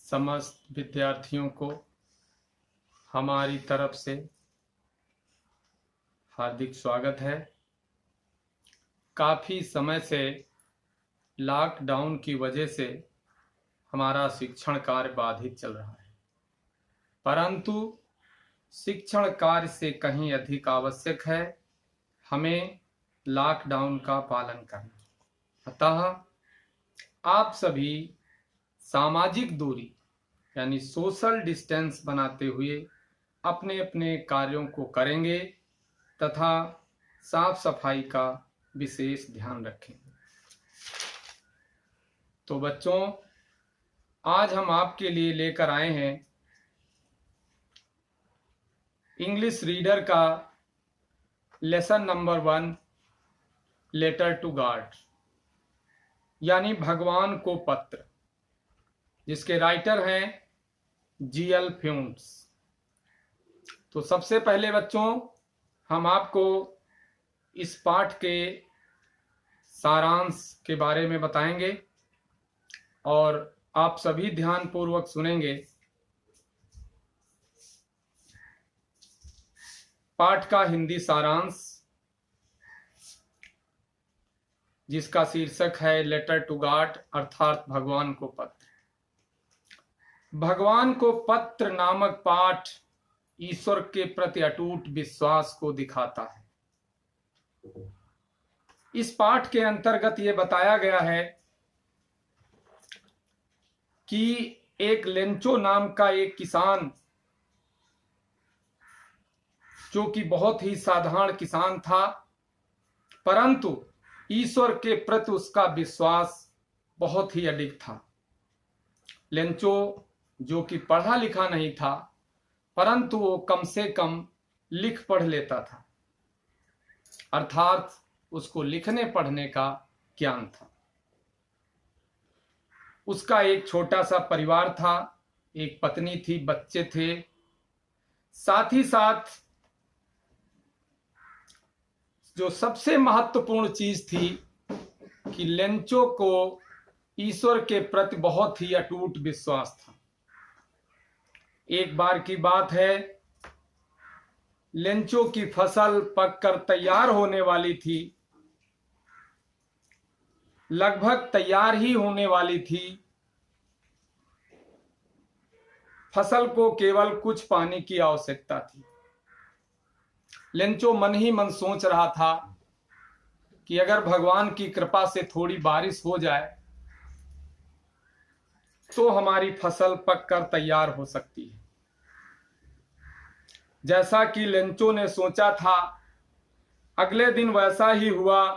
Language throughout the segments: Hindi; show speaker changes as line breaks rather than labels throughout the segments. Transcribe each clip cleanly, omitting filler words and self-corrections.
समस्त विद्यार्थियों को हमारी तरफ से हार्दिक स्वागत है। काफ़ी समय से लॉकडाउन की वजह से हमारा शिक्षण कार्य बाधित चल रहा है, परंतु शिक्षण कार्य से कहीं अधिक आवश्यक है हमें लॉकडाउन का पालन करना। अतः आप सभी सामाजिक दूरी यानी सोशल डिस्टेंस बनाते हुए अपने अपने कार्यों को करेंगे तथा साफ सफाई का विशेष ध्यान रखेंगे। तो बच्चों, आज हम आपके लिए लेकर आए हैं इंग्लिश रीडर का lesson number 1 letter to God यानी भगवान को पत्र, जिसके राइटर हैं जी.एल. फ्यूम्स। तो सबसे पहले बच्चों, हम आपको इस पाठ के सारांश के बारे में बताएंगे और आप सभी ध्यानपूर्वक सुनेंगे। पाठ का हिंदी सारांश, जिसका शीर्षक है लेटर टू गॉड अर्थात भगवान को पत्र। भगवान को पत्र नामक पाठ ईश्वर के प्रति अटूट विश्वास को दिखाता है। इस पाठ के अंतर्गत ये बताया गया है कि एक लेंचो नाम का एक किसान, जो कि बहुत ही साधारण किसान था, परंतु ईश्वर के प्रति उसका विश्वास बहुत ही अडिग था। लेंचो जो कि पढ़ा लिखा नहीं था, परंतु वो कम से कम लिख पढ़ लेता था, अर्थात उसको लिखने पढ़ने का ज्ञान था। उसका एक छोटा सा परिवार था, एक पत्नी थी, बच्चे थे। साथ ही साथ जो सबसे महत्वपूर्ण चीज थी कि लेंचो को ईश्वर के प्रति बहुत ही अटूट विश्वास था। एक बार की बात है, लेंचो की फसल पककर तैयार होने वाली थी, लगभग तैयार ही होने वाली थी। फसल को केवल कुछ पानी की आवश्यकता थी। लेंचो मन ही मन सोच रहा था कि अगर भगवान की कृपा से थोड़ी बारिश हो जाए तो हमारी फसल पककर तैयार हो सकती है। जैसा कि लेंचो ने सोचा था, अगले दिन वैसा ही हुआ।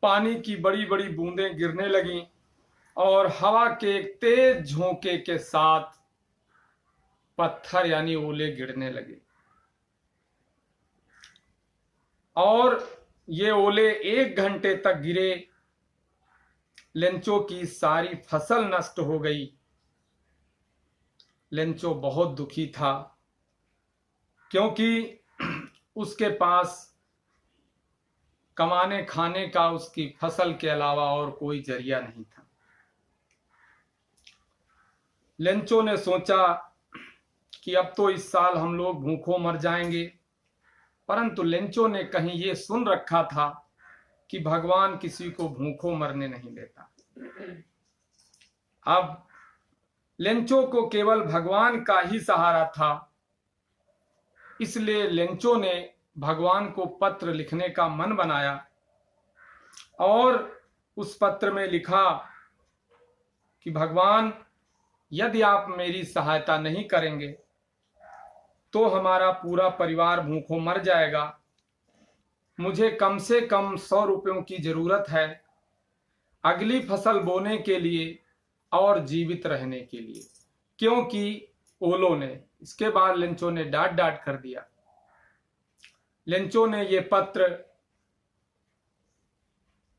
पानी की बड़ी बड़ी बूंदें गिरने लगीं और हवा के एक तेज झोंके के साथ पत्थर यानी ओले गिरने लगे और ये ओले 1 घंटे तक गिरे। लेंचो की सारी फसल नष्ट हो गई। लेंचो बहुत दुखी था, क्योंकि उसके पास कमाने खाने का उसकी फसल के अलावा और कोई जरिया नहीं था। लेंचो ने सोचा कि अब तो इस साल हम लोग भूखों मर जाएंगे, परंतु लेंचो ने कहीं ये सुन रखा था कि भगवान किसी को भूखों मरने नहीं देता। अब लेंचो को केवल भगवान का ही सहारा था, इसलिए लेंचो ने भगवान को पत्र लिखने का मन बनाया और उस पत्र में लिखा कि भगवान, यदि आप मेरी सहायता नहीं करेंगे तो हमारा पूरा परिवार भूखों मर जाएगा। मुझे कम से कम 100 रुपयों की जरूरत है अगली फसल बोने के लिए और जीवित रहने के लिए, क्योंकि ओलों ने। इसके बाद लेंचो ने डांट डांट कर दिया। लेंचो ने ये पत्र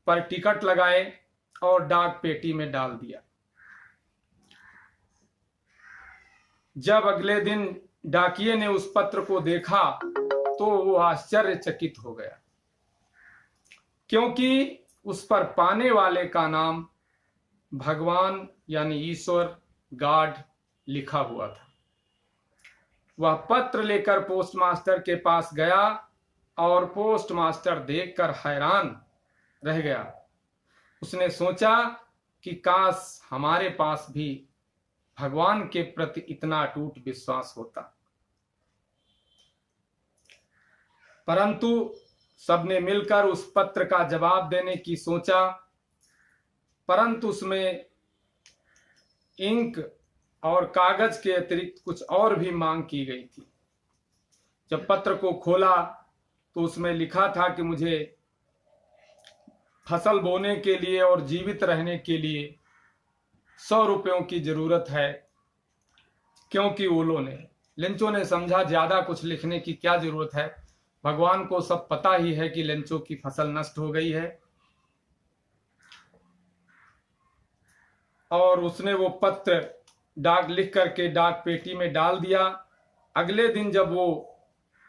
पर टिकट लगाए और डाक पेटी में डाल दिया। जब अगले दिन डाकिये ने उस पत्र को देखा तो वो आश्चर्यचकित हो गया, क्योंकि उस पर पाने वाले का नाम भगवान यानी ईश्वर गार्ड लिखा हुआ था। वह पत्र लेकर पोस्टमास्टर के पास गया और पोस्टमास्टर देखकर हैरान रह गया। उसने सोचा कि काश हमारे पास भी भगवान के प्रति इतना अटूट विश्वास होता। परंतु सबने मिलकर उस पत्र का जवाब देने की सोचा, परंतु उसमें इंक और कागज के अतिरिक्त कुछ और भी मांग की गई थी। जब पत्र को खोला तो उसमें लिखा था कि मुझे फसल बोने के लिए और जीवित रहने के लिए 100 रुपयों की जरूरत है, क्योंकि लेंचो ने समझा ज्यादा कुछ लिखने की क्या जरूरत है, भगवान को सब पता ही है कि लेंचो की फसल नष्ट हो गई है। और उसने वो पत्र डाक लिख करके डाक पेटी में डाल दिया। अगले दिन जब वो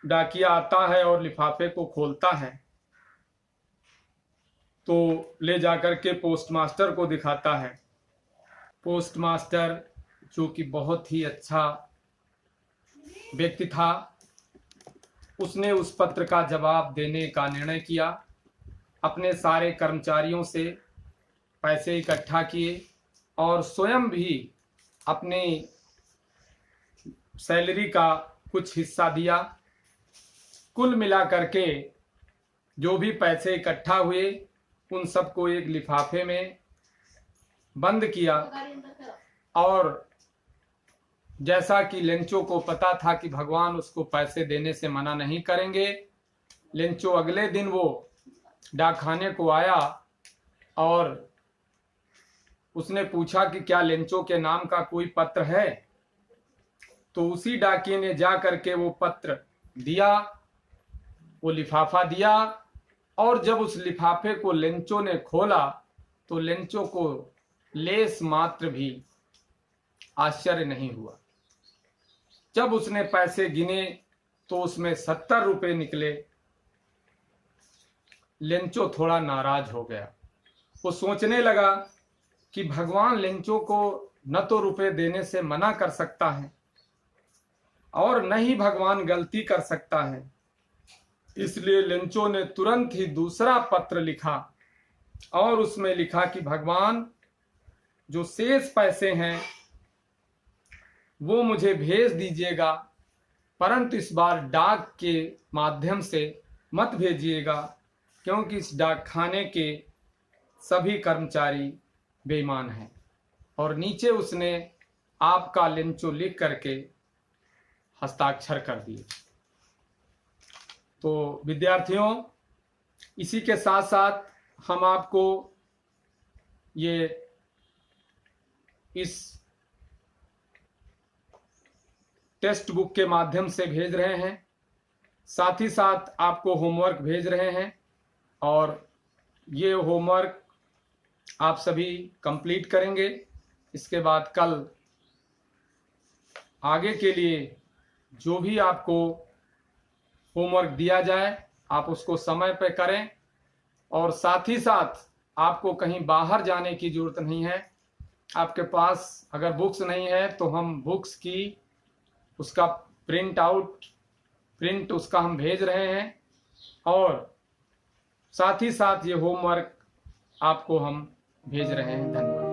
डाकिया आता है और लिफाफे को खोलता है तो ले जाकर के पोस्टमास्टर को दिखाता है। पोस्टमास्टर जो कि बहुत ही अच्छा व्यक्ति था, उसने उस पत्र का जवाब देने का निर्णय किया। अपने सारे कर्मचारियों से पैसे इकट्ठा किए और स्वयं भी अपने सैलरी का कुछ हिस्सा दिया। कुल मिलाकर के जो भी पैसे इकट्ठा हुए उन सबको एक लिफाफे में बंद किया। और जैसा कि लेंचो को पता था कि भगवान उसको पैसे देने से मना नहीं करेंगे, लेंचो अगले दिन वो डाकखाने को आया और उसने पूछा कि क्या लेंचो के नाम का कोई पत्र है। तो उसी डाकिये ने जा करके वो पत्र दिया, वो लिफाफा दिया। और जब उस लिफाफे को लेंचो ने खोला तो लेंचो को लेस मात्र भी आश्चर्य नहीं हुआ। जब उसने पैसे गिने तो उसमें 70 रुपए निकले। लेंचो थोड़ा नाराज हो गया। वो सोचने लगा कि भगवान लेंचो को न तो रुपए देने से मना कर सकता है और न ही भगवान गलती कर सकता है। इसलिए लेंचो ने तुरंत ही दूसरा पत्र लिखा और उसमें लिखा कि भगवान जो शेष पैसे हैं वो मुझे भेज दीजिएगा, परंतु इस बार डाक के माध्यम से मत भेजिएगा, क्योंकि इस डाकखाने के सभी कर्मचारी बेईमान हैं। और नीचे उसने आपका लेंचो लिख करके हस्ताक्षर कर दिए। तो विद्यार्थियों, इसी के साथ साथ हम आपको ये इस टेक्स्ट बुक के माध्यम से भेज रहे हैं, साथ ही साथ आपको होमवर्क भेज रहे हैं। और ये होमवर्क आप सभी कंप्लीट करेंगे। इसके बाद कल आगे के लिए जो भी आपको होमवर्क दिया जाए आप उसको समय पर करें। और साथ ही साथ आपको कहीं बाहर जाने की जरूरत नहीं है। आपके पास अगर बुक्स नहीं है तो हम बुक्स की उसका प्रिंट उसका हम भेज रहे हैं। और साथ ही साथ ये होमवर्क आपको हम भेज रहे हैं। धन्यवाद।